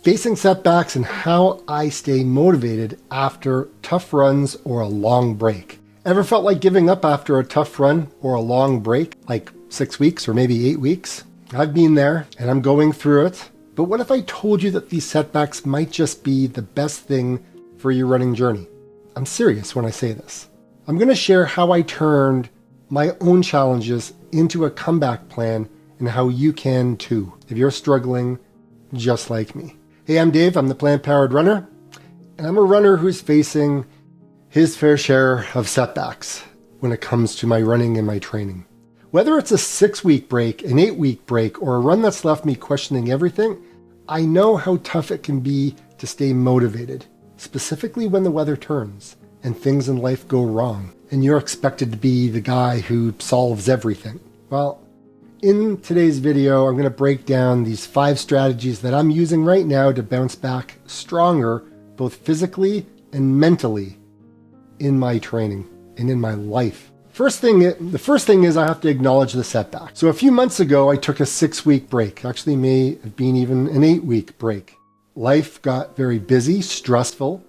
facing setbacks and how I stay motivated after tough runs or a long break. Ever felt like giving up after a tough run or a long break, like 6 weeks or maybe 8 weeks? I've been there and I'm going through it. But what if I told you that these setbacks might just be the best thing for your running journey? I'm serious when I say this. I'm going to share how I turned my own challenges into a comeback plan and how you can too, if you're struggling just like me. Hey, I'm Dave. I'm the plant-powered runner, and I'm a runner who's facing his fair share of setbacks when it comes to my running and my training. Whether it's a 6-week break, an 8-week break, or a run that's left me questioning everything, I know how tough it can be to stay motivated, specifically when the weather turns and things in life go wrong, and you're expected to be the guy who solves everything. Well, in today's video, I'm going to break down these 5 strategies that I'm using right now to bounce back stronger, both physically and mentally, in my training and in my life. The first thing is I have to acknowledge the setback. So a few months ago, I took a 6-week break. Actually, may have been even an 8-week break. Life got very busy, stressful.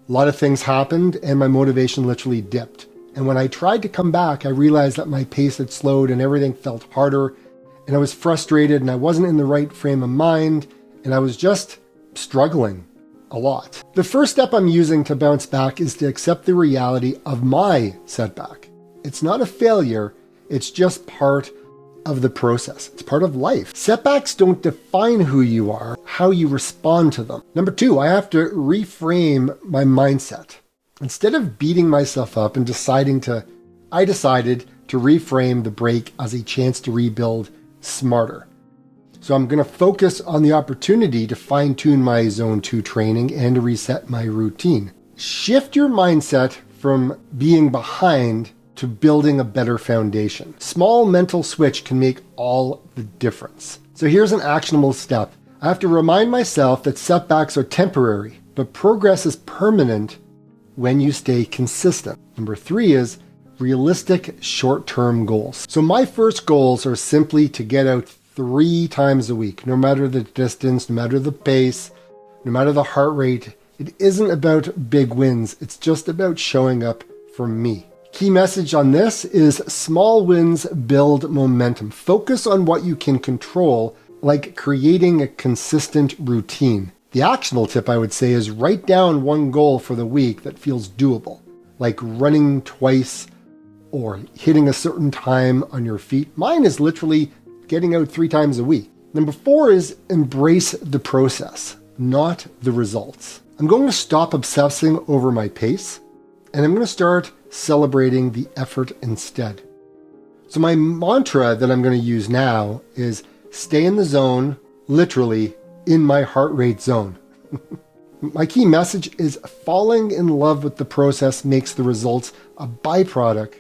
A lot of things happened, and my motivation literally dipped. And when I tried to come back, I realized that my pace had slowed and everything felt harder, and I was frustrated and I wasn't in the right frame of mind, and I was just struggling a lot. The first step I'm using to bounce back is to accept the reality of my setback. It's not a failure, it's just part of the process. It's part of life. Setbacks don't define who you are, how you respond to them. Number 2, I have to reframe my mindset. Instead of beating myself up and I decided to reframe the break as a chance to rebuild smarter. So I'm going to focus on the opportunity to fine-tune my Zone 2 training and to reset my routine. Shift your mindset from being behind to building a better foundation. Small mental switch can make all the difference. So here's an actionable step. I have to remind myself that setbacks are temporary, but progress is permanent when you stay consistent. Number 3 is realistic short-term goals. So my first goals are simply to get out 3 times a week, no matter the distance, no matter the pace, no matter the heart rate. It isn't about big wins. It's just about showing up for me. Key message on this is small wins build momentum. Focus on what you can control, like creating a consistent routine. The actionable tip I would say is write down one goal for the week that feels doable, like running twice or hitting a certain time on your feet. Mine is literally getting out 3 times a week. Number 4 is embrace the process, not the results. I'm going to stop obsessing over my pace, and I'm going to start celebrating the effort instead. So my mantra that I'm going to use now is stay in the zone, literally in my heart rate zone. My key message is falling in love with the process makes the results a byproduct,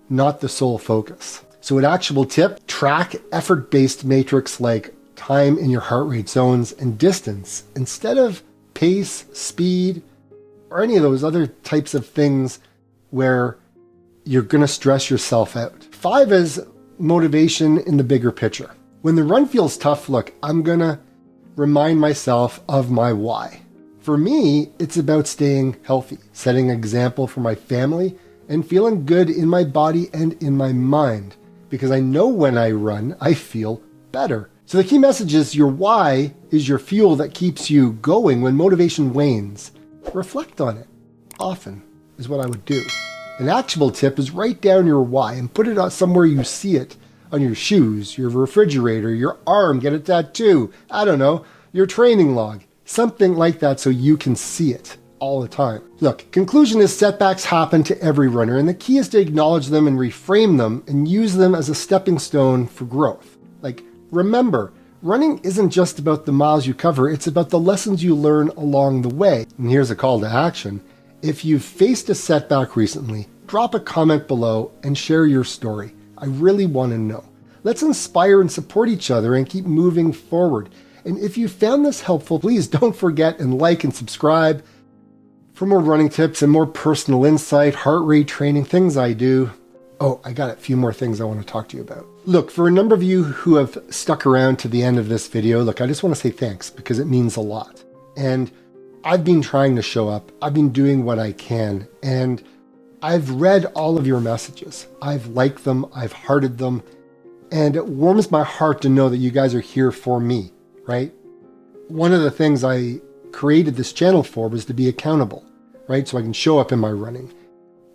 not the sole focus. So an actionable tip, track effort-based metrics like time in your heart rate zones and distance instead of pace, speed, or any of those other types of things where you're going to stress yourself out. 5 is motivation in the bigger picture. When the run feels tough, look, I'm going to remind myself of my why. For me, it's about staying healthy, setting an example for my family, and feeling good in my body and in my mind. Because I know when I run, I feel better. So the key message is your why is your fuel that keeps you going when motivation wanes. Reflect on it often is what I would do. An actionable tip is write down your why and put it on somewhere you see it, on your shoes, your refrigerator, your arm, get a tattoo, I don't know, your training log, something like that so you can see it all the time. Look, conclusion is setbacks happen to every runner, and the key is to acknowledge them and reframe them and use them as a stepping stone for growth. Like, remember, running isn't just about the miles you cover, it's about the lessons you learn along the way. And here's a call to action. If you've faced a setback recently, drop a comment below and share your story. I really want to know. Let's inspire and support each other and keep moving forward. And if you found this helpful, please don't forget and like and subscribe for more running tips and more personal insight, heart rate training, things I do. Oh, I got a few more things I want to talk to you about. Look, for a number of you who have stuck around to the end of this video, look, I just want to say thanks because it means a lot. And I've been trying to show up. I've been doing what I can. And I've read all of your messages. I've liked them. I've hearted them. And it warms my heart to know that you guys are here for me, right? One of the things I created this channel for was to be accountable, right? So I can show up in my running.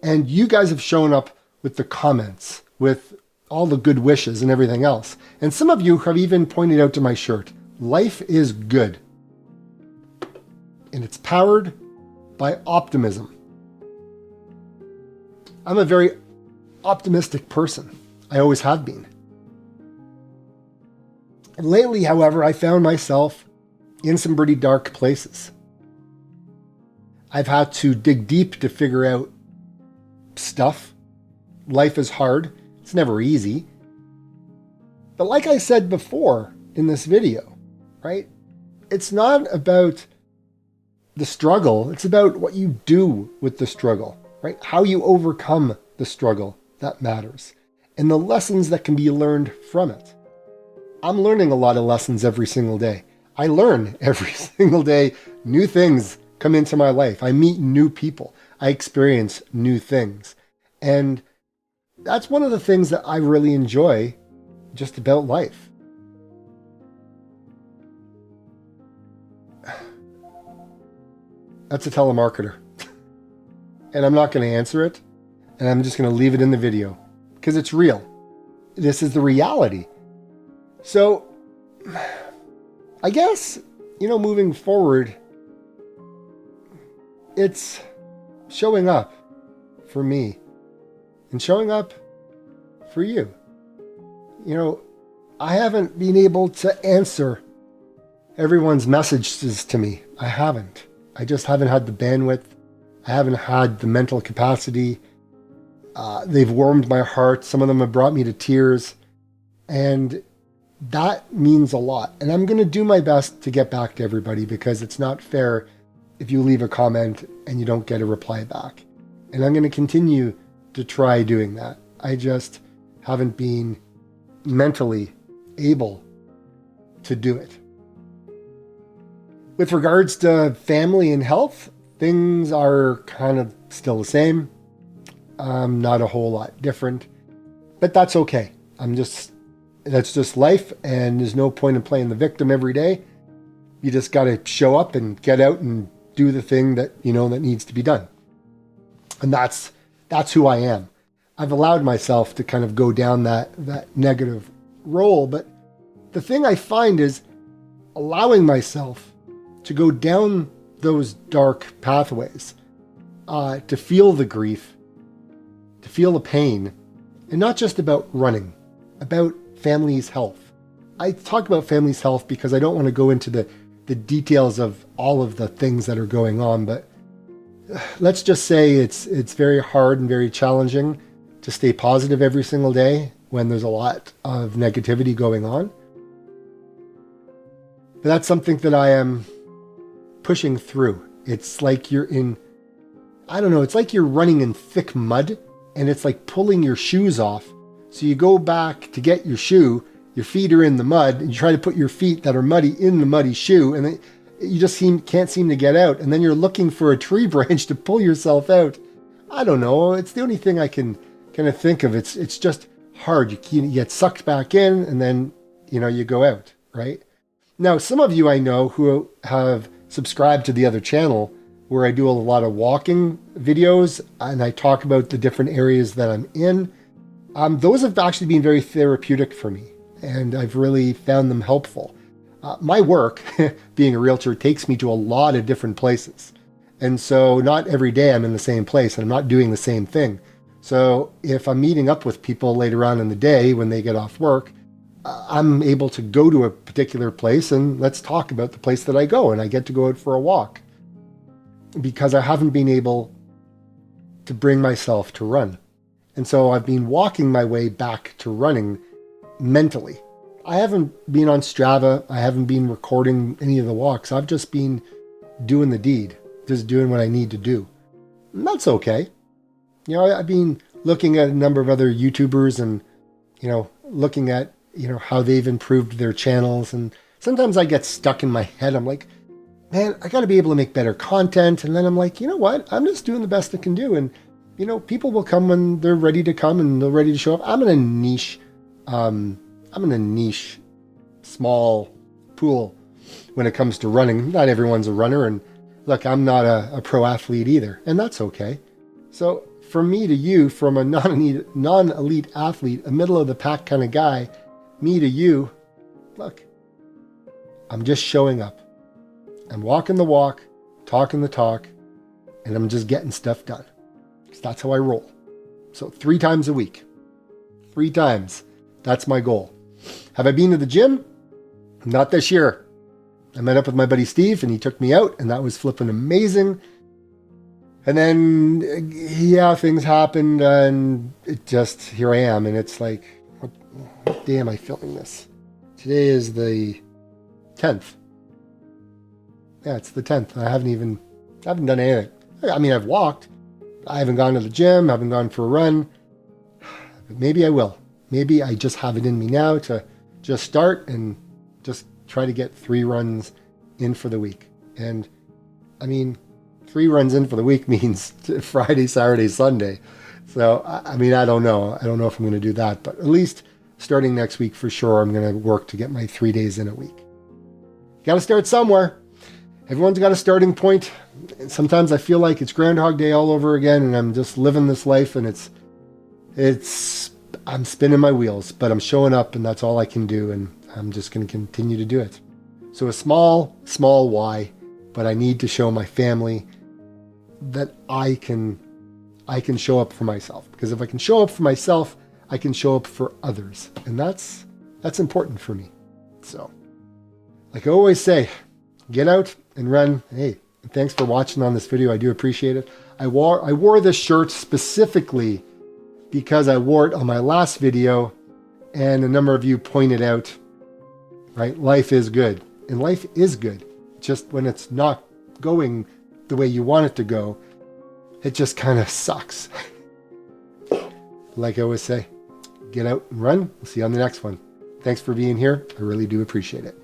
And you guys have shown up with the comments, with all the good wishes and everything else. And some of you have even pointed out to my shirt, life is good. And it's powered by optimism. I'm a very optimistic person. I always have been. And lately, however, I found myself in some pretty dark places. I've had to dig deep to figure out stuff. Life is hard. It's never easy. But like I said before in this video, right? It's not about the struggle. It's about what you do with the struggle, right? How you overcome the struggle that matters. And the lessons that can be learned from it. I'm learning a lot of lessons every single day. I learn every single day. New things come into my life. I meet new people. I experience new things. And that's one of the things that I really enjoy just about life. That's a telemarketer. And I'm not going to answer it. And I'm just going to leave it in the video. Because it's real. This is the reality. So, I guess, moving forward, it's showing up for me and showing up for you. I haven't been able to answer everyone's messages to me. I haven't. I just haven't had the bandwidth. I haven't had the mental capacity. They've warmed my heart. Some of them have brought me to tears. And that means a lot. And I'm going to do my best to get back to everybody because it's not fair if you leave a comment and you don't get a reply back. And I'm going to continue to try doing that. I just haven't been mentally able to do it. With regards to family and health, things are kind of still the same. Not a whole lot different, but that's okay. That's just life, and there's no point in playing the victim every day. You just got to show up and get out and do the thing that that needs to be done. And that's who I am. I've allowed myself to kind of go down that negative role, but the thing I find is allowing myself to go down those dark pathways, to feel the grief, to feel the pain, and not just about running, about family's health. I talk about family's health because I don't want to go into the details of all of the things that are going on, but let's just say it's very hard and very challenging to stay positive every single day when there's a lot of negativity going on. But that's something that I am pushing through. It's like it's like you're running in thick mud and it's like pulling your shoes off. So you go back to get your shoe, your feet are in the mud, and you try to put your feet that are muddy in the muddy shoe, and you just can't seem to get out. And then you're looking for a tree branch to pull yourself out. I don't know. It's the only thing I can kind of think of. It's just hard. You get sucked back in, and then you go out, right? Now, some of you I know who have subscribed to the other channel where I do a lot of walking videos, and I talk about the different areas that I'm in. Those have actually been very therapeutic for me, and I've really found them helpful. My work, being a realtor, takes me to a lot of different places. And so not every day I'm in the same place, and I'm not doing the same thing. So if I'm meeting up with people later on in the day when they get off work, I'm able to go to a particular place and let's talk about the place that I go, and I get to go out for a walk. Because I haven't been able to bring myself to run. And so I've been walking my way back to running mentally. I haven't been on Strava. I haven't been recording any of the walks. I've just been doing the deed, just doing what I need to do. And that's okay. I've been looking at a number of other YouTubers and, looking at, how they've improved their channels. And sometimes I get stuck in my head. I'm like, man, I got to be able to make better content. And then I'm like, you know what? I'm just doing the best I can do. And, people will come when they're ready to come and they're ready to show up. I'm in a niche, small pool when it comes to running. Not everyone's a runner. And look, I'm not a pro athlete either. And that's okay. So from me to you, from a non-elite athlete, a middle of the pack kind of guy, me to you, look, I'm just showing up. I'm walking the walk, talking the talk, and I'm just getting stuff done. Because that's how I roll. So 3 times a week. 3 times. That's my goal. Have I been to the gym? Not this year. I met up with my buddy Steve and he took me out and that was flipping amazing. And then, things happened and here I am. And it's like, what day am I filming this? Today is the 10th. Yeah, it's the 10th. I haven't done anything. I mean, I've walked. I haven't gone to the gym. I haven't gone for a run. But maybe I will. Maybe I just have it in me now to just start and just try to get 3 runs in for the week. And I mean, 3 runs in for the week means Friday, Saturday, Sunday. So, I mean, I don't know. I don't know if I'm going to do that. But at least starting next week for sure, I'm going to work to get my 3 days in a week. Got to start somewhere. Everyone's got a starting point. And sometimes I feel like it's Groundhog Day all over again and I'm just living this life and I'm spinning my wheels, but I'm showing up and that's all I can do and I'm just going to continue to do it. So a small why, but I need to show my family that I can show up for myself. Because if I can show up for myself, I can show up for others. And that's important for me. So, like I always say, get out and run. Hey, thanks for watching on this video. I do appreciate it. I wore this shirt specifically because I wore it on my last video and a number of you pointed out, right? Life is good. And life is good. Just when it's not going the way you want it to go, it just kind of sucks. Like I always say, get out and run. We'll see you on the next one. Thanks for being here. I really do appreciate it.